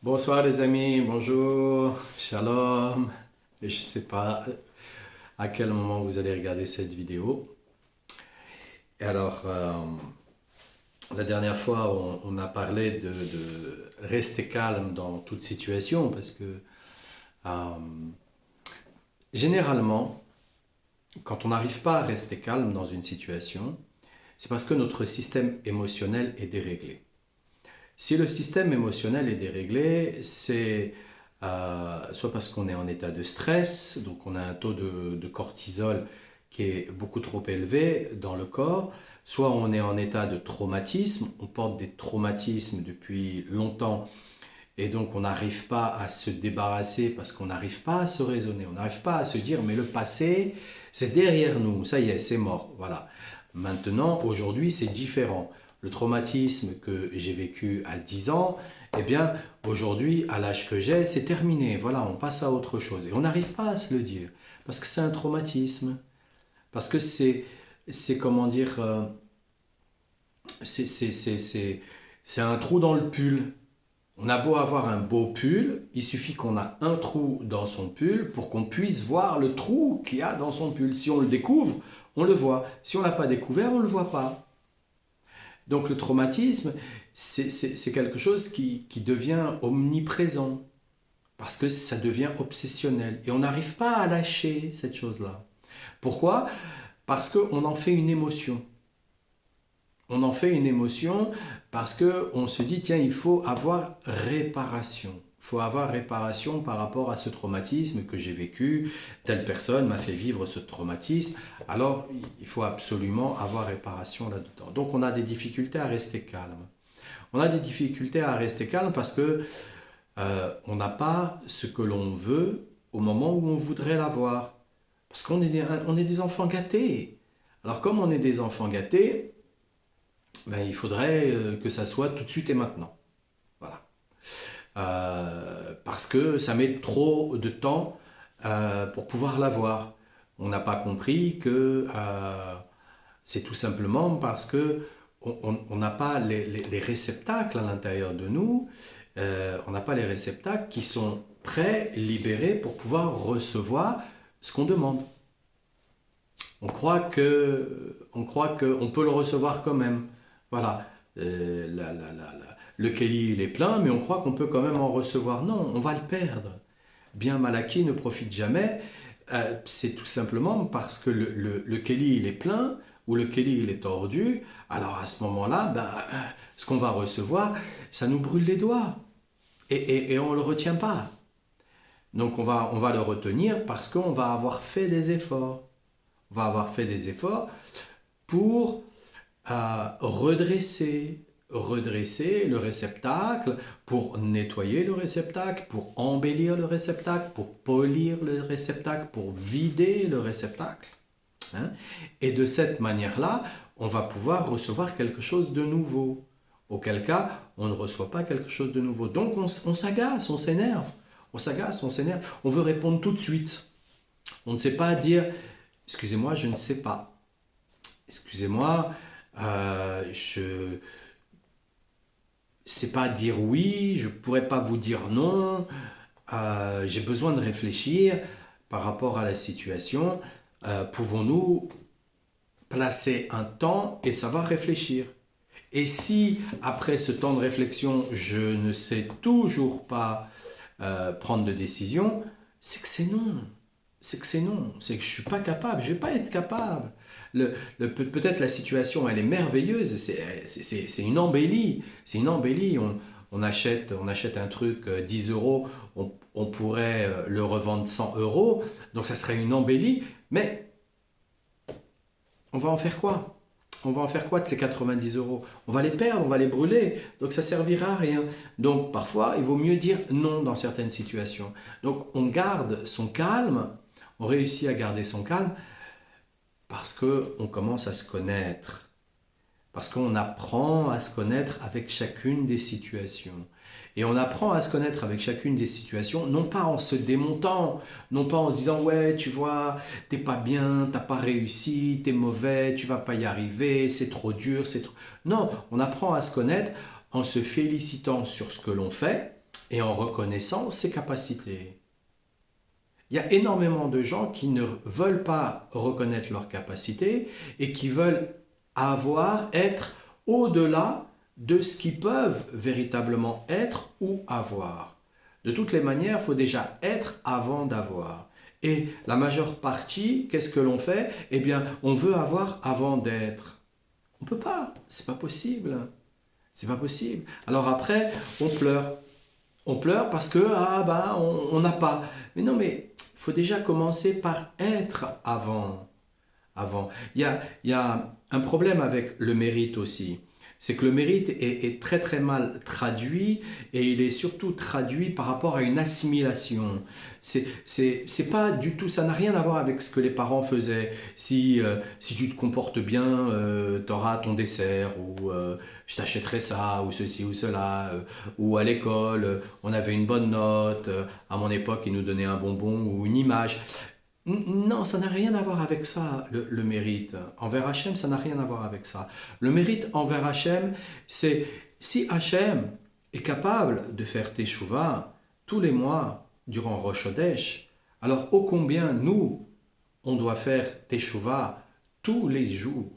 Bonsoir les amis, bonjour, shalom. Et je ne sais pas à quel moment vous allez regarder cette vidéo. Et alors, la dernière fois, on a parlé de rester calme dans toute situation parce que euh, généralement, quand on n'arrive pas à rester calme dans une situation, c'est parce que notre système émotionnel est déréglé. Si le système émotionnel est déréglé, c'est soit parce qu'on est en état de stress, donc on a un taux de cortisol qui est beaucoup trop élevé dans le corps, soit on est en état de traumatisme, on porte des traumatismes depuis longtemps et donc on n'arrive pas à se débarrasser parce qu'on n'arrive pas à se raisonner, on n'arrive pas à se dire mais le passé c'est derrière nous, ça y est, c'est mort, voilà. Maintenant, aujourd'hui c'est différent. Le traumatisme que j'ai vécu à 10 ans, eh bien aujourd'hui à l'âge que j'ai, c'est terminé, voilà, on passe à autre chose. Et on n'arrive pas à se le dire parce que c'est un traumatisme, parce que c'est comment dire, c'est c'est- c'est- c'est- c'est un trou dans le pull. On a beau avoir un beau pull, il suffit qu'on a un trou dans son pull pour qu'on puisse voir le trou qu'il y a dans son pull. Si on le découvre, on le voit. Si on ne l'a pas découvert, on ne le voit pas. Donc le traumatisme, c'est quelque chose qui devient omniprésent parce que ça devient obsessionnel. Et on n'arrive pas à lâcher cette chose-là. Pourquoi? Parce qu'on en fait une émotion. On en fait une émotion parce qu'on se dit, tiens, il faut avoir réparation. Il faut avoir réparation par rapport à ce traumatisme que j'ai vécu. Telle personne m'a fait vivre ce traumatisme. Alors, il faut absolument avoir réparation là-dedans. Donc, on a des difficultés à rester calme. On a des difficultés à rester calme parce que on n'a pas ce que l'on veut au moment où on voudrait l'avoir. Parce on est des enfants gâtés. Alors, comme on est des enfants gâtés, ben, il faudrait que ça soit tout de suite et maintenant. Voilà. Parce que ça met trop de temps pour pouvoir l'avoir. On n'a pas compris que c'est tout simplement parce que on n'a pas les réceptacles à l'intérieur de nous, on n'a pas les réceptacles qui sont prêts, libérés pour pouvoir recevoir ce qu'on demande. On croit qu'on peut le recevoir quand même. Voilà. Le Kelly, il est plein, mais on croit qu'on peut quand même en recevoir. Non, on va le perdre. Bien mal acquis ne profite jamais. C'est tout simplement parce que le Kelly, il est plein, ou le Kelly, il est tordu. Alors à ce moment-là, ben, ce qu'on va recevoir, ça nous brûle les doigts. Et on ne le retient pas. Donc on va le retenir parce qu'on va avoir fait des efforts. On va avoir fait des efforts pour redresser le réceptacle, pour nettoyer le réceptacle, pour embellir le réceptacle, pour polir le réceptacle, pour vider le réceptacle. Hein. Et de cette manière-là, on va pouvoir recevoir quelque chose de nouveau. Auquel cas, on ne reçoit pas quelque chose de nouveau. Donc on s'agace, on s'énerve. On s'agace, on s'énerve. On veut répondre tout de suite. On ne sait pas dire, excusez-moi, je ne sais pas. Excusez-moi, je ne sais pas dire oui, je ne pourrais pas vous dire non, j'ai besoin de réfléchir par rapport à la situation. Pouvons-nous placer un temps et savoir réfléchir? Et si, après ce temps de réflexion, je ne sais toujours pas prendre de décision, c'est que c'est non. C'est que c'est non. C'est que je ne suis pas capable. Je ne vais pas être capable. Peut-être la situation, elle est merveilleuse. C'est une embellie. C'est une embellie. On achète un truc 10 euros. On pourrait le revendre 100 euros. Donc ça serait une embellie. Mais on va en faire quoi? On va en faire quoi de ces 90 euros? On va les perdre, on va les brûler, donc ça servira à rien. Donc parfois, il vaut mieux dire non dans certaines situations. Donc on garde son calme, on réussit à garder son calme parce qu'on commence à se connaître, parce qu'on apprend à se connaître avec chacune des situations. Et on apprend à se connaître avec chacune des situations, non pas en se démontant, non pas en se disant ouais, tu vois, t'es pas bien, t'as pas réussi, t'es mauvais, tu vas pas y arriver, c'est trop dur, c'est trop. Non, on apprend à se connaître en se félicitant sur ce que l'on fait et en reconnaissant ses capacités. Il y a énormément de gens qui ne veulent pas reconnaître leurs capacités et qui veulent être au-delà de ce qu'ils peuvent véritablement être ou avoir. De toutes les manières, il faut déjà être avant d'avoir. Et la majeure partie, qu'est-ce que l'on fait? Eh bien, on veut avoir avant d'être. On ne peut pas, c'est pas possible. C'est pas possible. Alors après, on pleure. On pleure parce que on n'a pas. Mais non, mais il faut déjà commencer par être avant. Il y a un problème avec le mérite aussi. C'est que le mérite est très très mal traduit et il est surtout traduit par rapport à une assimilation. C'est pas du tout, ça n'a rien à voir avec ce que les parents faisaient. Si tu te comportes bien, tu auras ton dessert ou je t'achèterai ça ou ceci ou cela. Ou à l'école, on avait une bonne note. À mon époque, ils nous donnaient un bonbon ou une image. Non, ça n'a rien à voir avec ça, le mérite. Envers Hachem, ça n'a rien à voir avec ça. Le mérite envers Hachem, c'est si Hachem est capable de faire Teshuvah tous les mois durant Rosh Chodesh, alors ô combien nous, on doit faire Teshuvah tous les jours.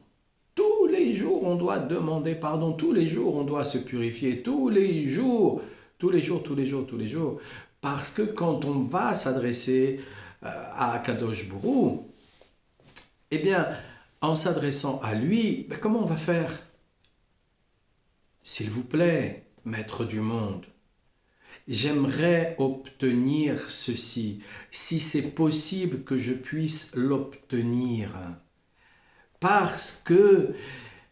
Tous les jours, on doit demander pardon. Tous les jours, on doit se purifier. Tous les jours. Tous les jours, tous les jours, tous les jours. Parce que quand on va s'adresser à Kadosh Bourou, eh bien, en s'adressant à lui, comment on va faire? S'il vous plaît, maître du monde, j'aimerais obtenir ceci, si c'est possible que je puisse l'obtenir. Parce que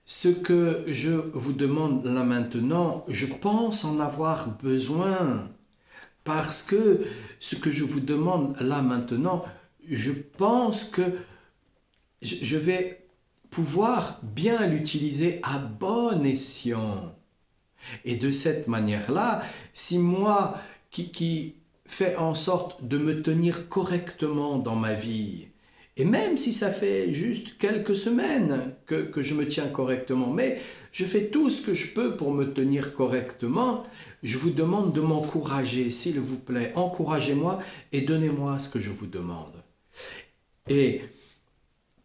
ce que je vous demande là maintenant, je pense en avoir besoin. Parce que ce que je vous demande là maintenant, je pense que je vais pouvoir bien l'utiliser à bon escient. Et de cette manière-là, si moi qui fais en sorte de me tenir correctement dans ma vie, et même si ça fait juste quelques semaines que je me tiens correctement, mais je fais tout ce que je peux pour me tenir correctement, je vous demande de m'encourager, s'il vous plaît. Encouragez-moi et donnez-moi ce que je vous demande. Et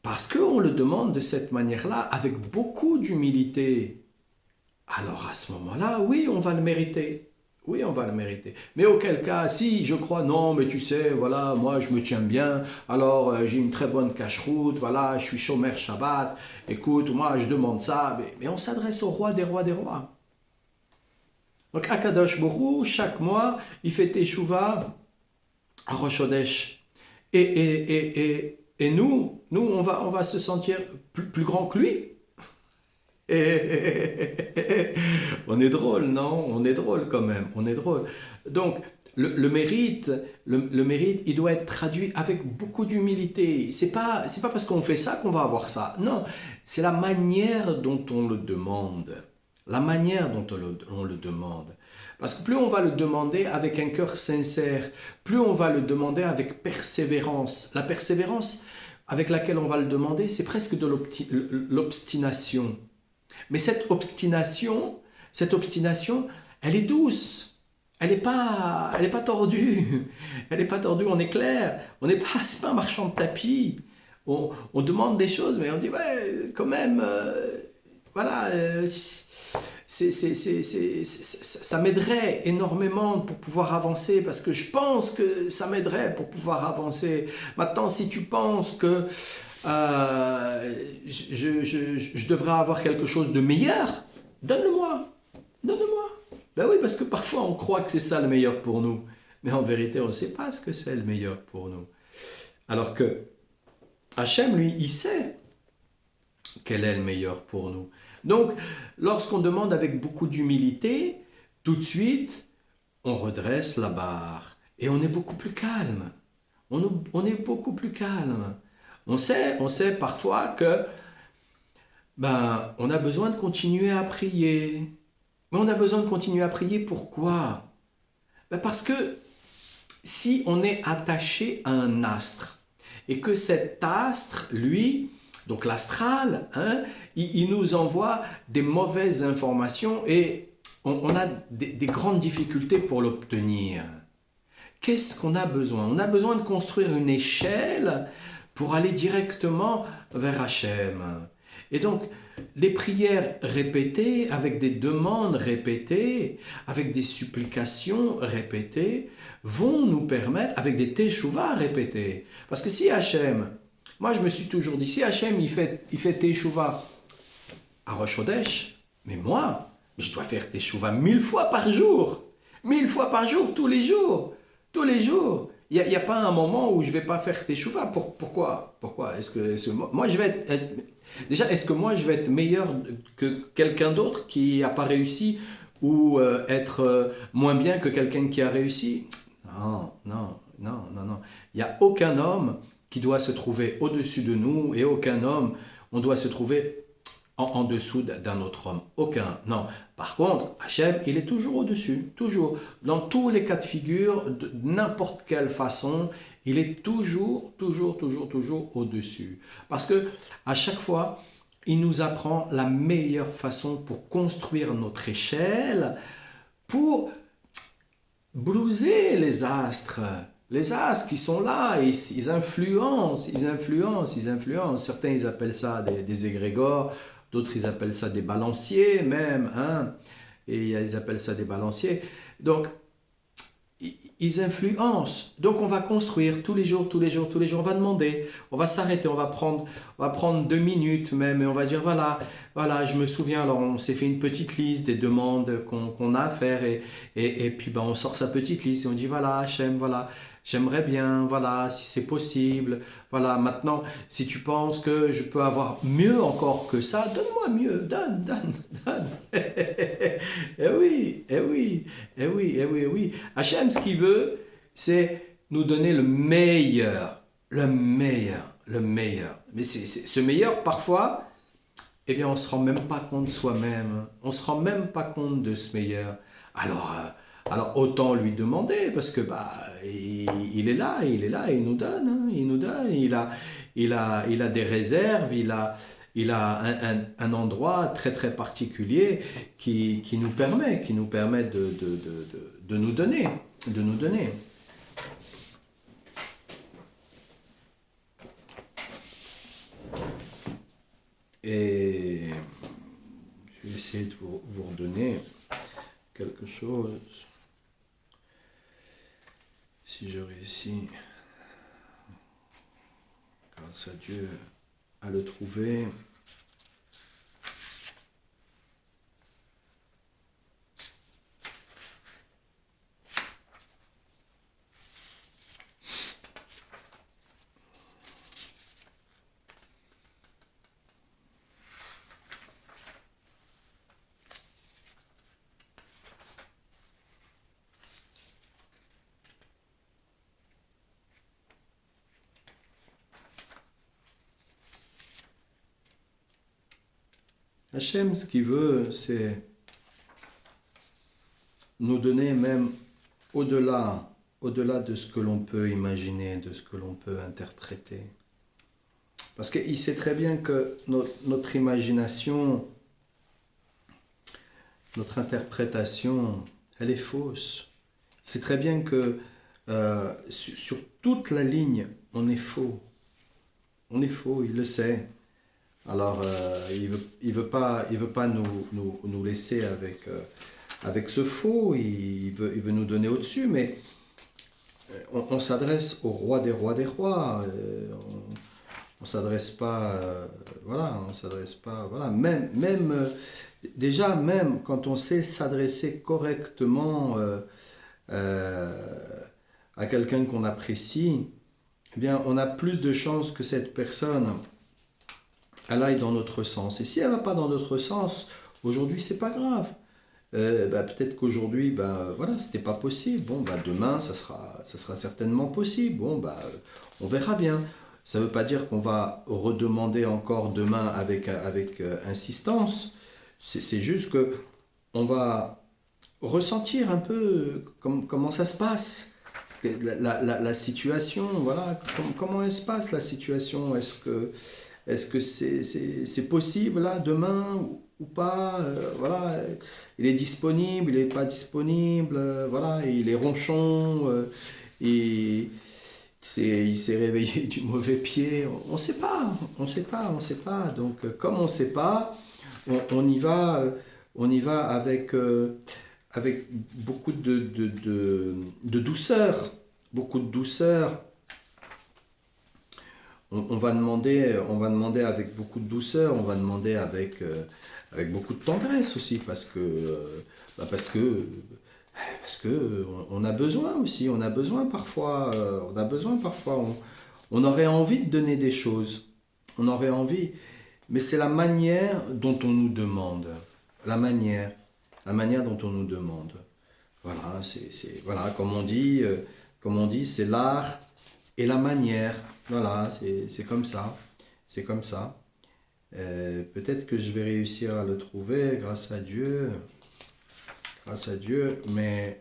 parce qu'on le demande de cette manière-là, avec beaucoup d'humilité, alors à ce moment-là, oui, on va le mériter. Oui, on va le mériter. Mais auquel cas, si je crois, non, mais tu sais, voilà, moi je me tiens bien, alors j'ai une très bonne cache-route, voilà, je suis chômeur Shabbat, écoute, moi je demande ça, mais on s'adresse au roi des rois des rois. Donc Akadosh Borou, chaque mois, il fait Teshuvah à Rosh Chodesh. Et nous, on va se sentir plus grand que lui. On est drôle, non? On est drôle quand même, on est drôle. Donc, le mérite, il doit être traduit avec beaucoup d'humilité. C'est pas parce qu'on fait ça qu'on va avoir ça. Non, c'est la manière dont on le demande. La manière dont on le demande. Parce que plus on va le demander avec un cœur sincère, plus on va le demander avec persévérance. La persévérance avec laquelle on va le demander, c'est presque de l'obstination. Mais cette obstination, elle est douce. Elle n'est pas tordue. Elle n'est pas tordue, on est clair. C'est pas un marchand de tapis. On demande des choses, mais on dit, ouais, quand même, voilà, ça m'aiderait énormément pour pouvoir avancer, parce que je pense que ça m'aiderait pour pouvoir avancer. Maintenant, si tu penses que je devrais avoir quelque chose de meilleur, donne-le-moi. Ben oui, parce que parfois on croit que c'est ça le meilleur pour nous, mais en vérité on ne sait pas ce que c'est le meilleur pour nous. Alors que Hachem, lui, il sait quel est le meilleur pour nous. Donc, lorsqu'on demande avec beaucoup d'humilité, tout de suite, on redresse la barre et on est beaucoup plus calme. On est beaucoup plus calme. On sait parfois que on a besoin de continuer à prier. Mais on a besoin de continuer à prier, pourquoi? Parce que si on est attaché à un astre, et que cet astre, lui, donc l'astral, il nous envoie des mauvaises informations, et on a des grandes difficultés pour l'obtenir. Qu'est-ce qu'on a besoin? On a besoin de construire une échelle pour aller directement vers Hachem. Et donc, les prières répétées, avec des demandes répétées, avec des supplications répétées, vont nous permettre, avec des teshuva répétées. Parce que si Hachem, moi je me suis toujours dit, si Hachem il fait teshuva à Rosh Chodesh, mais moi, je dois faire teshuva 1000 fois par jour. 1000 fois par jour, tous les jours. Tous les jours. Il n'y a pas un moment où je ne vais pas faire teshuva. Pourquoi? Moi, je vais déjà, est-ce que moi, je vais être meilleur que quelqu'un d'autre qui n'a pas réussi ou être moins bien que quelqu'un qui a réussi? Non, non, non, non, non. Il n'y a aucun homme qui doit se trouver au-dessus de nous et aucun homme, on doit se trouver en dessous d'un autre homme. Aucun, non. Par contre, Hachem, il est toujours au-dessus, toujours. Dans tous les cas de figure, de n'importe quelle façon, il est toujours au-dessus. Parce que à chaque fois, il nous apprend la meilleure façon pour construire notre échelle, pour blouser les astres. Les astres qui sont là, ils influencent. Certains, ils appellent ça des égrégores. D'autres, ils appellent ça des balanciers même, hein? Et ils appellent ça des balanciers. Donc, ils influencent. Donc, on va construire tous les jours. On va demander, on va s'arrêter, on va prendre 2 minutes même, et on va dire, voilà, je me souviens, alors on s'est fait une petite liste des demandes qu'on a à faire, et puis ben, on sort sa petite liste, et on dit, voilà, Hachem, voilà, j'aimerais bien, voilà, si c'est possible, voilà, maintenant, si tu penses que je peux avoir mieux encore que ça, donne-moi mieux, donne. Eh oui. Hachem, ce qu'il veut, c'est nous donner le meilleur. Mais ce meilleur, parfois, eh bien, on ne se rend même pas compte de soi-même. On ne se rend même pas compte de ce meilleur. Alors autant lui demander, parce que il est là, et il nous donne, hein, il nous donne, il a des réserves, il a un endroit très très particulier qui nous permet de nous donner, Et je vais essayer de vous redonner quelque chose. Si je réussis, grâce à Dieu, à le trouver. Hachem, ce qu'il veut, c'est nous donner même au-delà de ce que l'on peut imaginer, de ce que l'on peut interpréter. Parce qu'il sait très bien que notre imagination, notre interprétation, elle est fausse. Il sait très bien que sur toute la ligne, on est faux. On est faux, il le sait. Alors, il veut pas nous laisser avec ce faux, il veut nous donner au-dessus, mais on s'adresse au roi des rois, on s'adresse pas, déjà, même quand on sait s'adresser correctement à quelqu'un qu'on apprécie, eh bien, on a plus de chances que cette personne elle aille dans notre sens. Et si elle ne va pas dans notre sens, aujourd'hui, c'est pas grave. Peut-être qu'aujourd'hui, c'était pas possible. Demain, ça sera certainement possible. On verra bien. Ça ne veut pas dire qu'on va redemander encore demain avec insistance. C'est juste que on va ressentir un peu comment ça se passe. La situation, voilà. Comment elle se passe, la situation? Est-ce que c'est possible là, demain ou pas? Voilà, il est disponible, il n'est pas disponible, voilà, il est ronchon, et il s'est réveillé du mauvais pied. On ne sait pas, on ne sait pas, on ne sait pas. Donc, comme on ne sait pas, on y va avec beaucoup de douceur, beaucoup de douceur. On va demander avec beaucoup de douceur, on va demander avec beaucoup de tendresse aussi, parce que on a besoin aussi, on a besoin parfois, on aurait envie de donner des choses, on aurait envie, mais c'est la manière dont on nous demande, la manière dont on nous demande. Voilà, voilà, comme on dit, c'est l'art et la manière. Voilà, c'est comme ça. C'est comme ça. Peut-être que je vais réussir à le trouver grâce à Dieu. Grâce à Dieu, mais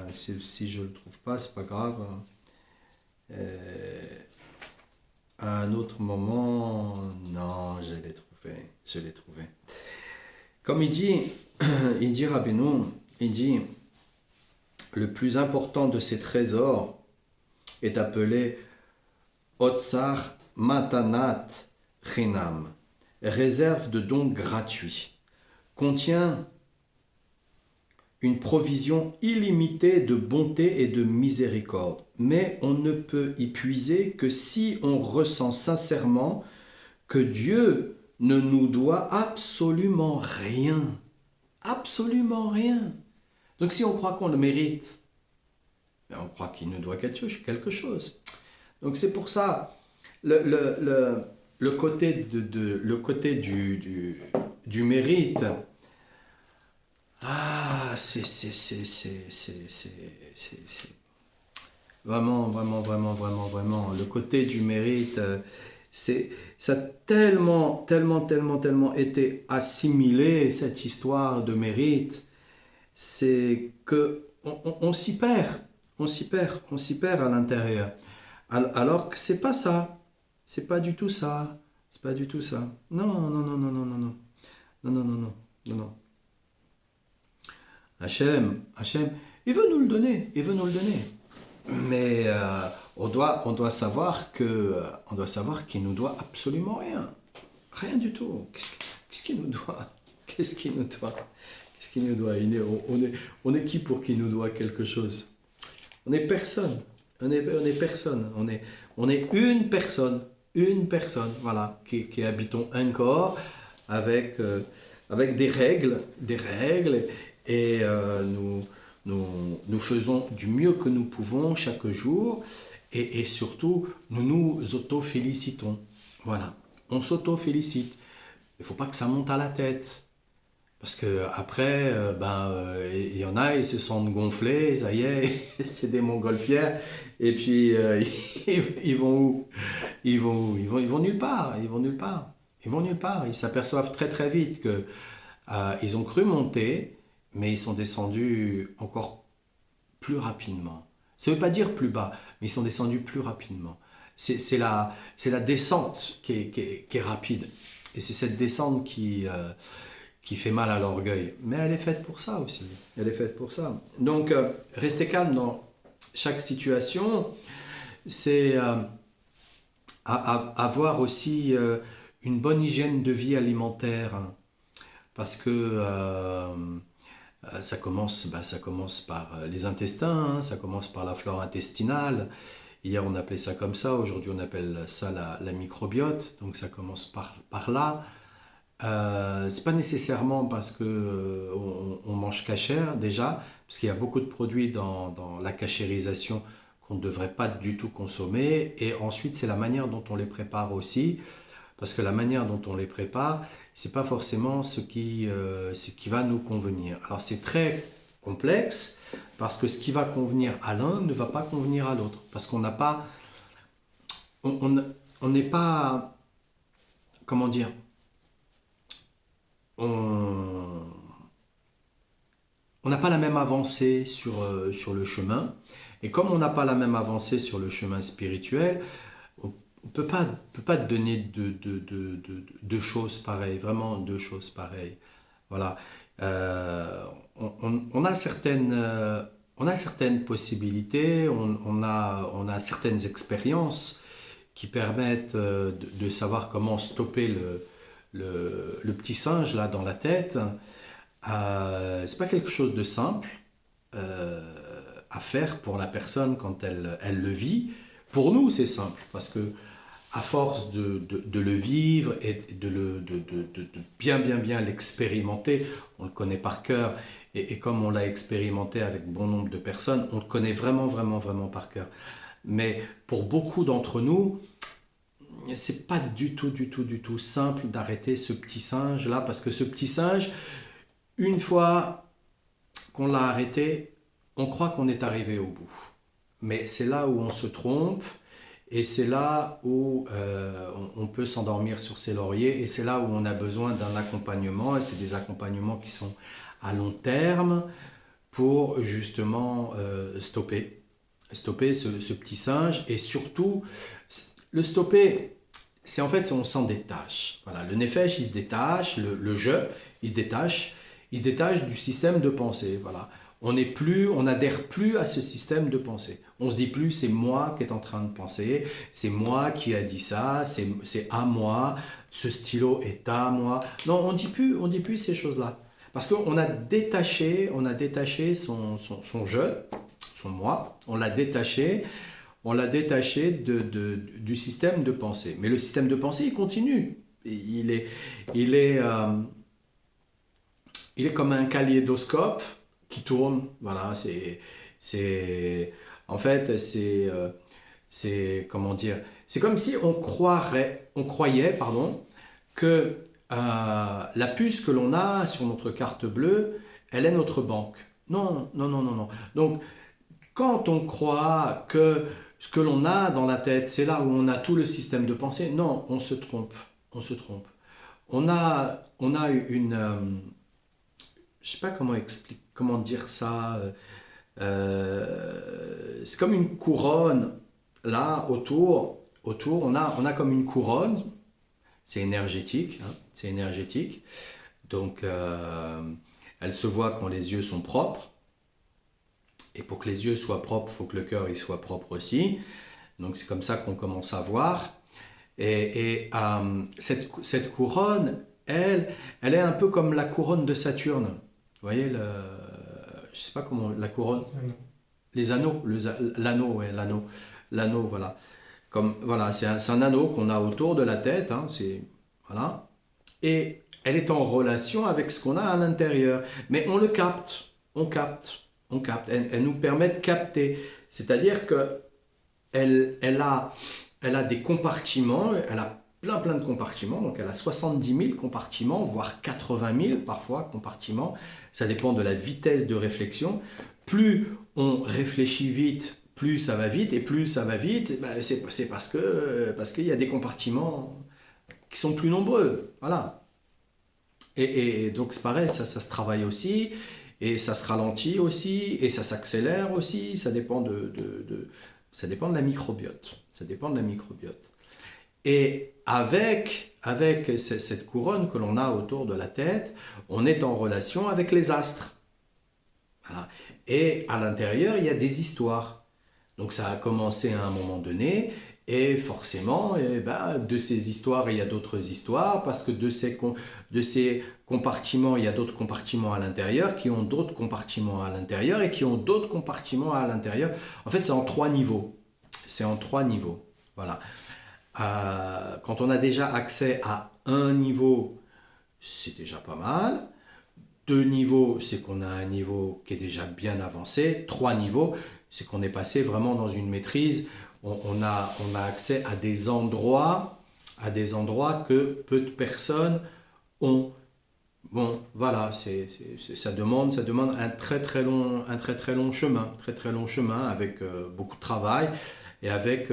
si je ne le trouve pas, c'est pas grave. À un autre moment, non, je l'ai trouvé. Je l'ai trouvé. Comme il dit Rabbeinu, il dit, le plus important de ces trésors est appelé Otsar Matanat Chinam, réserve de dons gratuits, contient une provision illimitée de bonté et de miséricorde, mais on ne peut y puiser que si on ressent sincèrement que Dieu ne nous doit absolument rien, absolument rien. Donc si on croit qu'on le mérite, on croit qu'il nous doit quelque chose. Donc c'est pour ça, le côté, le côté du mérite, c'est vraiment, vraiment, vraiment, vraiment, vraiment, le côté du mérite, ça a tellement été assimilé, cette histoire de mérite, c'est que on s'y perd, on s'y perd à l'intérieur. Alors que c'est pas ça, c'est pas du tout ça, c'est pas du tout ça. Non, non, non, non, non, non, non, non, non, non, non, non, non. Hachem, il veut nous le donner, il veut nous le donner. Mais on doit savoir qu'il nous doit absolument rien, rien du tout. Qu'est-ce qu'il nous doit? Qu'est-ce qu'il nous doit? Qu'est-ce qu'il nous doit? On est qui pour qu'il nous doit quelque chose? On est personne. On est personne. On est une personne, voilà, qui habitons un corps avec des règles, et nous faisons du mieux que nous pouvons chaque jour, et surtout, nous nous auto-félicitons. Voilà, on s'auto-félicite. Il ne faut pas que ça monte à la tête. Parce que après, il y en a, ils se sentent gonflés, ça y est, c'est des montgolfières, et puis ils vont où? Ils vont nulle part, ils vont nulle part, ils vont nulle part. Ils s'aperçoivent très très vite que ils ont cru monter, mais ils sont descendus encore plus rapidement. Ça ne veut pas dire plus bas, mais ils sont descendus plus rapidement. C'est la descente qui est rapide, et c'est cette descente qui fait mal à l'orgueil. Mais elle est faite pour ça aussi. Elle est faite pour ça. Donc, rester calme dans chaque situation, c'est avoir aussi une bonne hygiène de vie alimentaire. Parce que ça commence par les intestins, ça commence par la flore intestinale. Hier, on appelait ça comme ça. Aujourd'hui, on appelle ça la microbiote. Donc, ça commence par là. C'est pas nécessairement parce que on mange cachère déjà, parce qu'il y a beaucoup de produits dans la cachérisation qu'on ne devrait pas du tout consommer, et ensuite c'est la manière dont on les prépare aussi, parce que la manière dont on les prépare, c'est pas forcément ce qui va nous convenir. Alors c'est très complexe, parce que ce qui va convenir à l'un ne va pas convenir à l'autre, parce qu'on n'a pas, on n'est pas, comment dire, on n'a pas la même avancée sur le chemin. Et comme on n'a pas la même avancée sur le chemin spirituel, peut pas te donner deux choses pareilles, vraiment deux choses pareilles. Voilà. On a on a certaines possibilités, on a certaines expériences qui permettent de savoir comment stopper le petit singe là dans la tête. C'est pas quelque chose de simple euh, à faire pour la personne quand elle le vit. Pour nous, c'est simple parce que à force de le vivre et de bien l'expérimenter, on le connaît par cœur. Et comme on l'a expérimenté avec bon nombre de personnes, on le connaît vraiment par cœur. Mais pour beaucoup d'entre nous, c'est pas du tout simple d'arrêter ce petit singe là, parce que ce petit singe, une fois qu'on l'a arrêté, on croit qu'on est arrivé au bout. Mais c'est là où on se trompe, et c'est là où on peut s'endormir sur ses lauriers, et c'est là où on a besoin d'un accompagnement, et c'est des accompagnements qui sont à long terme pour justement stopper ce petit singe, et surtout le stopper, c'est en fait on s'en détache. Voilà, le nefesh il se détache, le je il se détache du système de pensée. Voilà, on n'adhère plus à ce système de pensée. On se dit plus c'est moi qui est en train de penser, c'est moi qui a dit ça, c'est à moi, ce stylo est à moi. Non, on dit plus ces choses-là. Parce on a détaché son je, son moi, on l'a détaché du système de pensée. Mais le système de pensée, il continue. Il est, euh, il est comme un kaléidoscope qui tourne. Voilà, en fait, comment dire, c'est comme si on croyait, pardon, que la puce que l'on a sur notre carte bleue, elle est notre banque. Non. Donc, quand on croit que ce que l'on a dans la tête, c'est là où on a tout le système de pensée, non, on se trompe. On se trompe. On a une, je sais pas comment dire ça. C'est comme une couronne là autour. On a comme une couronne. C'est énergétique, hein, c'est énergétique. Donc, elle se voit quand les yeux sont propres. Et pour que les yeux soient propres, il faut que le cœur il soit propre aussi. Donc, c'est comme ça qu'on commence à voir. Cette couronne, elle est un peu comme la couronne de Saturne. Vous voyez, je sais pas comment, la couronne, les anneaux, l'anneau, ouais, l'anneau, voilà. Comme, voilà, c'est un anneau qu'on a autour de la tête, hein, voilà. Et elle est en relation avec ce qu'on a à l'intérieur. Mais on le capte, on capte. Elle nous permet de capter. C'est-à-dire que elle a des compartiments, elle a plein de compartiments, donc elle a 70 000 compartiments, voire 80 000 parfois compartiments, ça dépend de la vitesse de réflexion. Plus on réfléchit vite, plus ça va vite, et plus ça va vite, ben c'est parce qu'il y a des compartiments qui sont plus nombreux, voilà. Et donc c'est pareil, ça se travaille aussi, et ça se ralentit aussi, et ça s'accélère aussi, ça dépend ça dépend de la microbiote. Ça dépend de la microbiote. Et avec cette couronne que l'on a autour de la tête, on est en relation avec les astres. Voilà. Et à l'intérieur, il y a des histoires. Donc ça a commencé à un moment donné, et forcément, de ces histoires, il y a d'autres histoires, parce que de ces compartiments, il y a d'autres compartiments à l'intérieur, qui ont d'autres compartiments à l'intérieur, et qui ont d'autres compartiments à l'intérieur. En fait, c'est en 3 niveaux. C'est en 3 niveaux. Voilà. Quand on a déjà accès à un niveau, c'est déjà pas mal. 2 niveaux, c'est qu'on a un niveau qui est déjà bien avancé. 3 niveaux, c'est qu'on est passé vraiment dans une maîtrise. On a accès à des endroits que peu de personnes ont. Bon, voilà, ça demande un très long chemin avec beaucoup de travail et avec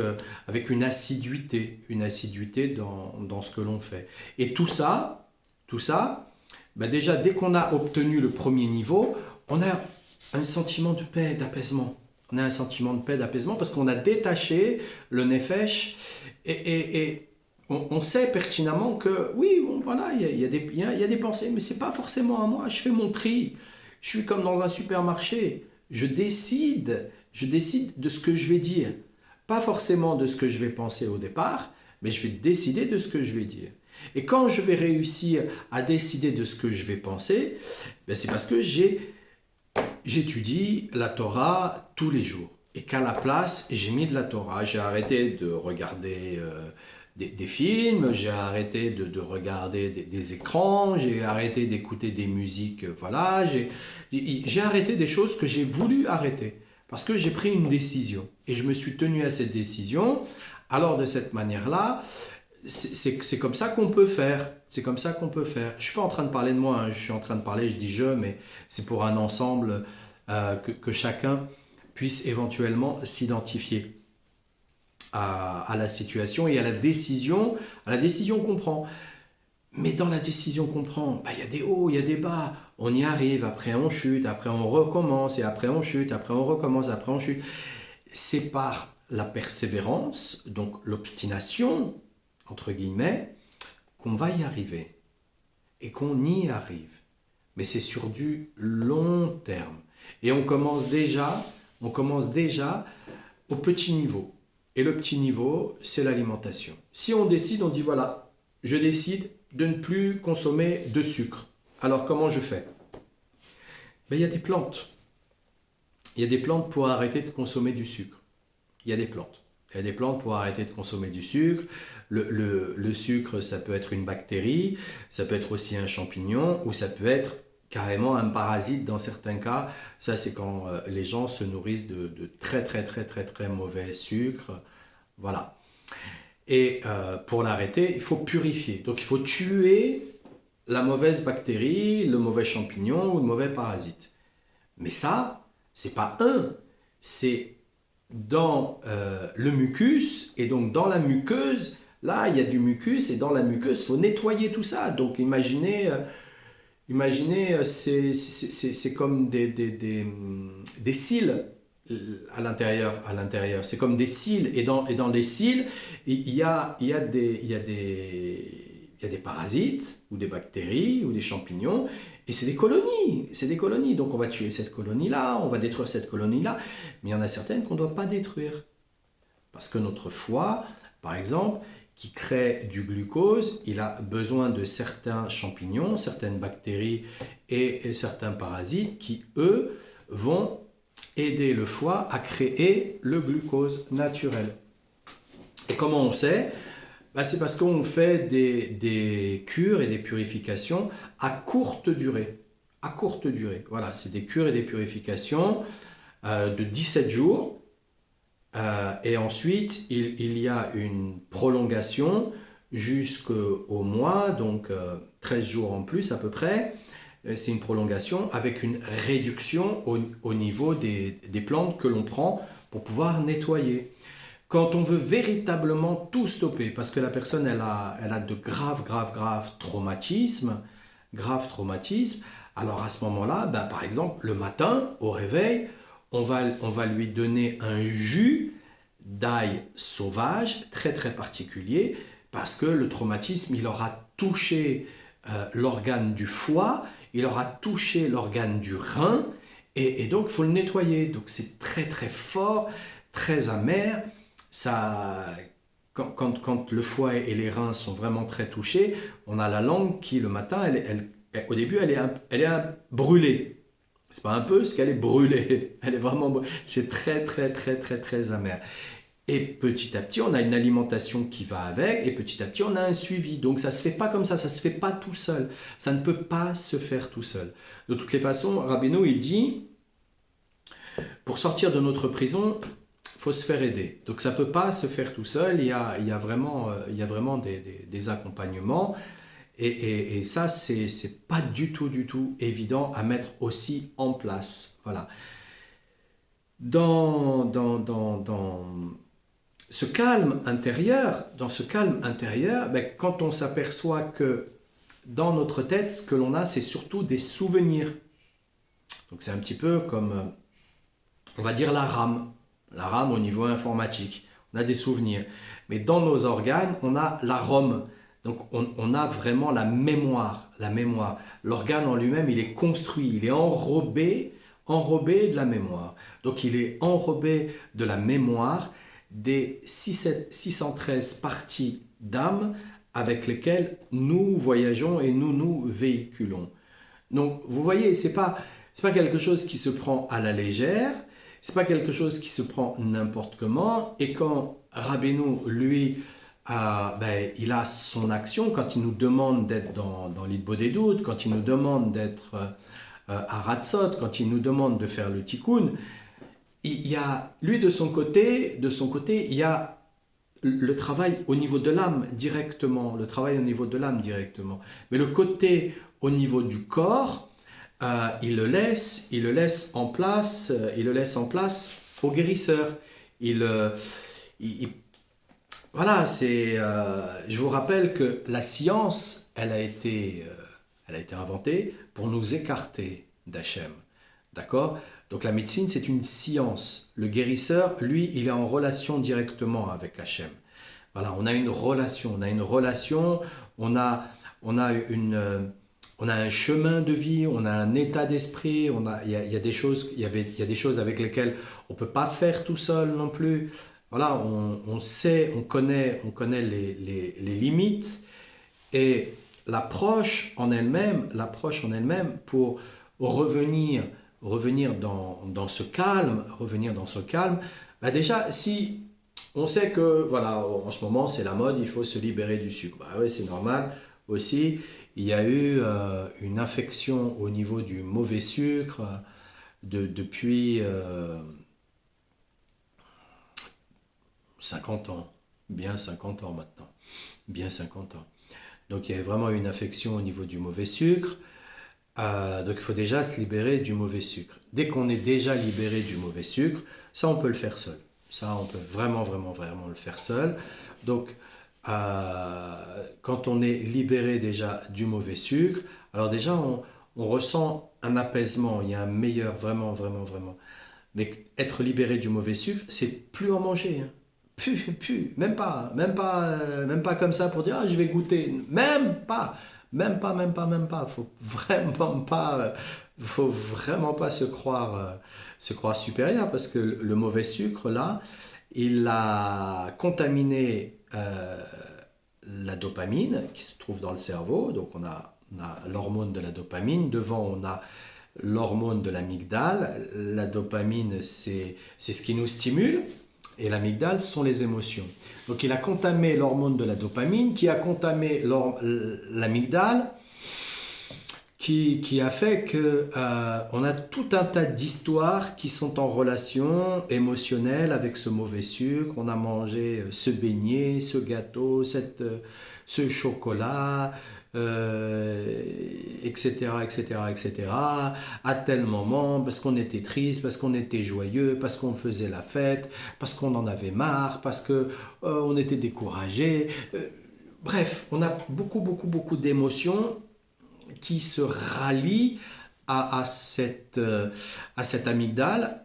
une assiduité dans ce que l'on fait. Et tout ça, ben déjà dès qu'on a obtenu le premier niveau, on a un sentiment de paix, d'apaisement. On a un sentiment de paix, d'apaisement, parce qu'on a détaché le nefesh et on sait pertinemment que oui, bon, voilà, il y a des pensées, mais c'est pas forcément à moi. Je fais mon tri. Je suis comme dans un supermarché. Je décide de ce que je vais dire. Pas forcément de ce que je vais penser au départ, mais je vais décider de ce que je vais dire. Et quand je vais réussir à décider de ce que je vais penser, ben c'est parce que j'étudie la Torah tous les jours. Et qu'à la place, j'ai mis de la Torah. J'ai arrêté de regarder des films, j'ai arrêté regarder des écrans, j'ai arrêté d'écouter des musiques. Voilà, j'ai arrêté des choses que j'ai voulu arrêter. Parce que j'ai pris une décision. Et je me suis tenu à cette décision. Alors de cette manière-là, c'est comme ça qu'on peut faire. C'est comme ça qu'on peut faire. Je ne suis pas en train de parler de moi, hein. Je suis en train de parler, je dis je, mais c'est pour un ensemble que chacun puisse éventuellement s'identifier à la situation et à la décision qu'on prend. Mais dans la décision qu'on prend, bah, y a des hauts, il y a des bas. On y arrive, après on chute, après on recommence, et après on chute, après on recommence, après on chute. C'est par la persévérance, donc l'obstination, entre guillemets, qu'on va y arriver et qu'on y arrive. Mais c'est sur du long terme. Et on commence déjà au petit niveau. Et le petit niveau, c'est l'alimentation. Si on décide, on dit voilà, je décide de ne plus consommer de sucre. Alors comment je fais? Ben, il y a des plantes. Il y a des plantes pour arrêter de consommer du sucre. Il y a des plantes. Il y a des plantes pour arrêter de consommer du sucre. Le sucre, ça peut être une bactérie, ça peut être aussi un champignon, ou ça peut être carrément un parasite dans certains cas. Ça, c'est quand les gens se nourrissent de très, très, très, très, très mauvais sucre. Voilà. Et pour l'arrêter, il faut purifier. Donc, il faut tuer la mauvaise bactérie, le mauvais champignon ou le mauvais parasite. Mais ça, c'est pas c'est dans le mucus, et donc dans la muqueuse, là il y a du mucus, et dans la muqueuse il faut nettoyer tout ça. Donc imaginez, c'est comme des cils à l'intérieur, c'est comme des cils, et dans les cils il y a des parasites ou des bactéries ou des champignons. Et c'est des colonies. Donc on va tuer cette colonie-là, on va détruire cette colonie-là, mais il y en a certaines qu'on ne doit pas détruire. Parce que notre foie, par exemple, qui crée du glucose, il a besoin de certains champignons, certaines bactéries et certains parasites qui, eux, vont aider le foie à créer le glucose naturel. Et comment on sait? C'est parce qu'on fait des cures et des purifications à courte durée. À courte durée. Voilà, c'est des cures et des purifications de 17 jours. Et ensuite, il y a une prolongation jusqu'au mois, donc 13 jours en plus à peu près. C'est une prolongation avec une réduction au niveau des plantes que l'on prend pour pouvoir nettoyer. Quand on veut véritablement tout stopper, parce que la personne elle a de graves traumatismes, alors à ce moment-là, par exemple, le matin, au réveil, on va lui donner un jus d'ail sauvage, très très particulier, parce que le traumatisme, il aura touché l'organe du foie, il aura touché l'organe du rein, et donc il faut le nettoyer. Donc c'est très très fort, très amer. Ça, quand le foie et les reins sont vraiment très touchés, on a la langue qui, le matin, au début, elle est brûlée. C'est pas un peu, c'est qu'elle est brûlée. Elle est vraiment brûlée. C'est très, très, très, très, très amer. Et petit à petit, on a une alimentation qui va avec, et petit à petit, on a un suivi. Donc ça ne se fait pas comme ça se fait pas tout seul. Ça ne peut pas se faire tout seul. De toutes les façons, Rabbeinu, il dit, pour sortir de notre prison, il faut se faire aider. Donc ça ne peut pas se faire tout seul, il y a vraiment des accompagnements. Et ça, c'est pas du tout évident à mettre aussi en place. Voilà. Dans ce calme intérieur, quand on s'aperçoit que dans notre tête, ce que l'on a, c'est surtout des souvenirs. Donc c'est un petit peu comme on va dire la RAM au niveau informatique, on a des souvenirs. Mais dans nos organes, on a la ROM. Donc on a vraiment la mémoire, la mémoire. L'organe en lui-même, il est construit, il est enrobé de la mémoire. Donc il est enrobé de la mémoire des 613 parties d'âme avec lesquelles nous voyageons et nous véhiculons. Donc vous voyez, c'est pas quelque chose qui se prend à la légère, c'est pas quelque chose qui se prend n'importe comment. Et quand Rabbeinu, lui, il a son action, quand il nous demande d'être dans l'Idbo des doutes, quand il nous demande d'être à Ratzot, quand il nous demande de faire le tikkun, il y a, lui de son côté, il y a le travail au niveau de l'âme directement, le travail au niveau de l'âme directement. Mais le côté au niveau du corps, il le laisse en place, au guérisseur. Voilà, je vous rappelle que la science, elle a été inventée pour nous écarter d'Hachem. D'accord? Donc la médecine, c'est une science. Le guérisseur, lui, il est en relation directement avec Hachem. Voilà, on a une relation, on a, on a un chemin de vie, on a un état d'esprit, il y a des choses, il y a des choses avec lesquelles on ne peut pas faire tout seul non plus. Voilà, on sait, on connaît les limites, et l'approche en elle-même pour revenir dans ce calme, déjà, si on sait que, voilà, en ce moment, c'est la mode, il faut se libérer du sucre. Oui, c'est normal aussi. Il y a eu une infection au niveau du mauvais sucre depuis 50 ans. Bien 50 ans maintenant. Bien 50 ans. Donc il y a vraiment une infection au niveau du mauvais sucre. Donc il faut déjà se libérer du mauvais sucre. Dès qu'on est déjà libéré du mauvais sucre, ça on peut le faire seul. Ça on peut vraiment le faire seul. Donc quand on est libéré déjà du mauvais sucre, alors déjà on ressent un apaisement, il y a un meilleur, vraiment. Mais être libéré du mauvais sucre, c'est plus en manger. Hein. Plus, même pas comme ça pour dire je vais goûter. Même pas. Faut vraiment pas se croire supérieur, parce que le mauvais sucre là, il a contaminé la dopamine qui se trouve dans le cerveau. Donc on a l'hormone de la dopamine. Devant, on a l'hormone de l'amygdale. La dopamine, c'est ce qui nous stimule. Et l'amygdale, ce sont les émotions. Donc il a contaminé l'hormone de la dopamine, qui a contaminé l'amygdale, qui a fait que on a tout un tas d'histoires qui sont en relation émotionnelle avec ce mauvais sucre. On a mangé ce beignet, ce gâteau, ce chocolat, etc., à tel moment, parce qu'on était triste, parce qu'on était joyeux, parce qu'on faisait la fête, parce qu'on en avait marre, parce que on était découragé. Bref, on a beaucoup d'émotions qui se rallient à cette amygdale.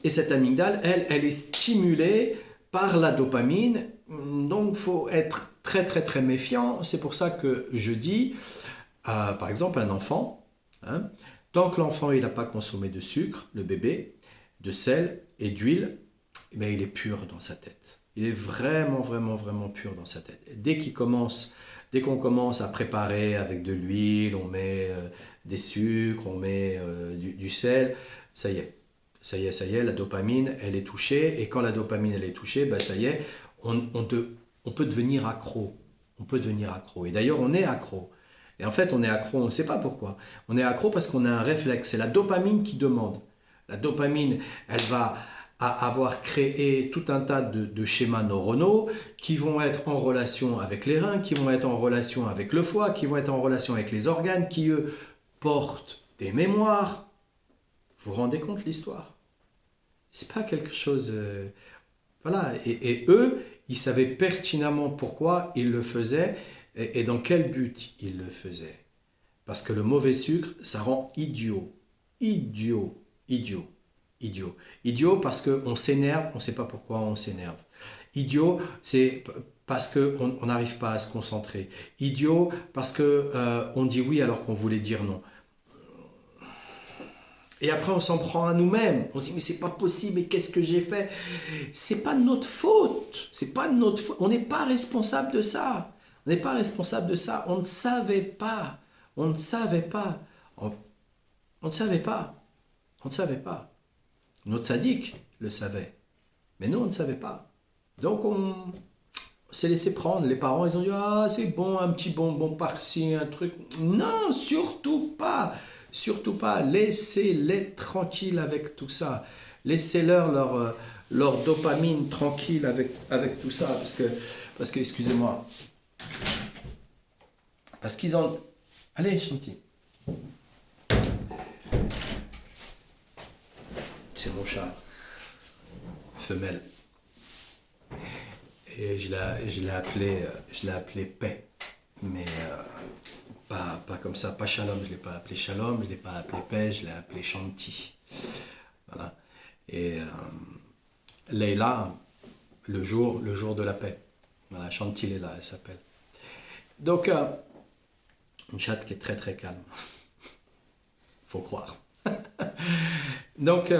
Et cette amygdale, elle est stimulée par la dopamine. Donc, il faut être très méfiant. C'est pour ça que je dis, par exemple, un enfant, hein, tant que l'enfant il n'a pas consommé de sucre, le bébé, de sel et d'huile, eh bien, il est pur dans sa tête. Il est vraiment pur dans sa tête. Dès qu'on commence à préparer avec de l'huile, on met des sucres, on met du sel, ça y est, la dopamine, elle est touchée. Et quand la dopamine, elle est touchée, ben ça y est, on peut devenir accro. On peut devenir accro. Et d'ailleurs, on est accro. Et en fait, on est accro, on ne sait pas pourquoi. On est accro parce qu'on a un réflexe. C'est la dopamine qui demande. La dopamine, elle va avoir créé tout un tas de schémas neuronaux qui vont être en relation avec les reins, qui vont être en relation avec le foie, qui vont être en relation avec les organes, qui, eux, portent des mémoires. Vous vous rendez compte l'histoire? C'est pas quelque chose... voilà. Et eux, ils savaient pertinemment pourquoi ils le faisaient et dans quel but ils le faisaient. Parce que le mauvais sucre, ça rend idiot. Idiot. Idiot parce qu'on s'énerve, on ne sait pas pourquoi on s'énerve. Idiot, c'est parce qu'on n'arrive pas à se concentrer. Idiot parce que on dit oui alors qu'on voulait dire non. Et après, on s'en prend à nous-mêmes. On se dit, mais c'est pas possible, mais qu'est-ce que j'ai fait? C'est pas de notre faute. C'est pas de notre faute. On n'est pas responsable de ça. On n'est pas responsable de ça. On ne savait pas. On ne savait pas. On ne savait pas. On ne savait pas. Notre sadique le savait. Mais nous, on ne savait pas. Donc, on s'est laissé prendre. Les parents, ils ont dit, ah, c'est bon, un petit bonbon par-ci, un truc. Non, surtout pas. Surtout pas. Laissez-les tranquilles avec tout ça. Laissez-leur leur dopamine tranquille avec tout ça. Parce que excusez-moi. Parce qu'ils ont... Allez, Chanty. C'est mon chat. Femelle. Et je l'ai appelé Paix. Mais pas comme ça, pas Shalom. Je ne l'ai pas appelé Shalom, je ne l'ai pas appelé Paix, je l'ai appelé Shanti. Voilà. Et Leila, le jour de la paix. Voilà, Shanti Leila, elle s'appelle. Donc, une chatte qui est très très calme. Faut croire. Donc,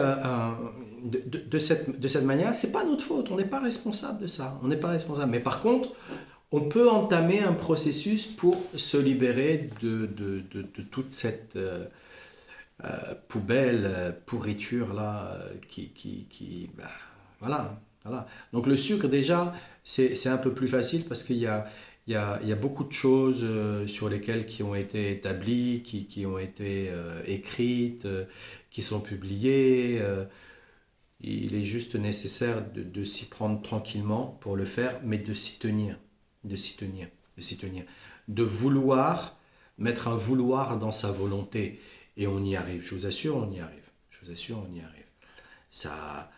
de cette manière, c'est pas notre faute. On n'est pas responsable de ça. On n'est pas responsable. Mais par contre, on peut entamer un processus pour se libérer de toute cette poubelle, pourriture là, bah, voilà, voilà. Donc le sucre déjà, c'est un peu plus facile parce qu'il y a beaucoup de choses sur lesquelles qui ont été établies, qui ont été écrites, qui sont publiées. Il est juste nécessaire de s'y prendre tranquillement pour le faire, mais de s'y tenir, de s'y tenir, de s'y tenir. De vouloir, mettre un vouloir dans sa volonté. Et on y arrive, je vous assure, on y arrive. Je vous assure, on y arrive. Ça.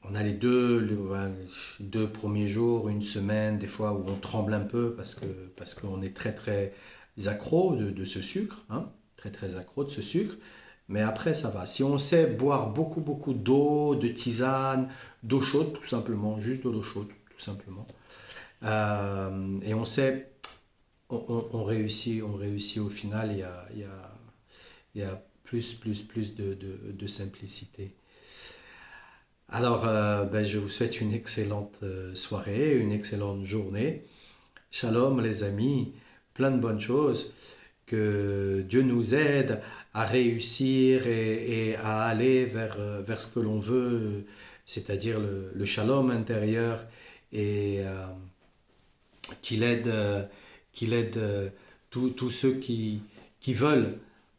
On a les deux premiers jours, une semaine, des fois où on tremble un peu parce qu'on est très très accro de ce sucre, hein, très très accro de ce sucre. Mais après, ça va. Si on sait boire beaucoup beaucoup d'eau, de tisane, d'eau chaude tout simplement, juste de l'eau chaude tout simplement, et on sait, on réussit au final. Il y a plus de simplicité. Alors, je vous souhaite une excellente soirée, une excellente journée. Shalom les amis, plein de bonnes choses. Que Dieu nous aide à réussir et à aller vers ce que l'on veut, c'est-à-dire le shalom intérieur, et qu'il aide tous ceux qui veulent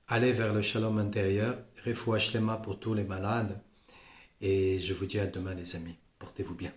aller vers le shalom intérieur. Refoua shlema pour tous les malades. Et je vous dis à demain les amis. Portez-vous bien.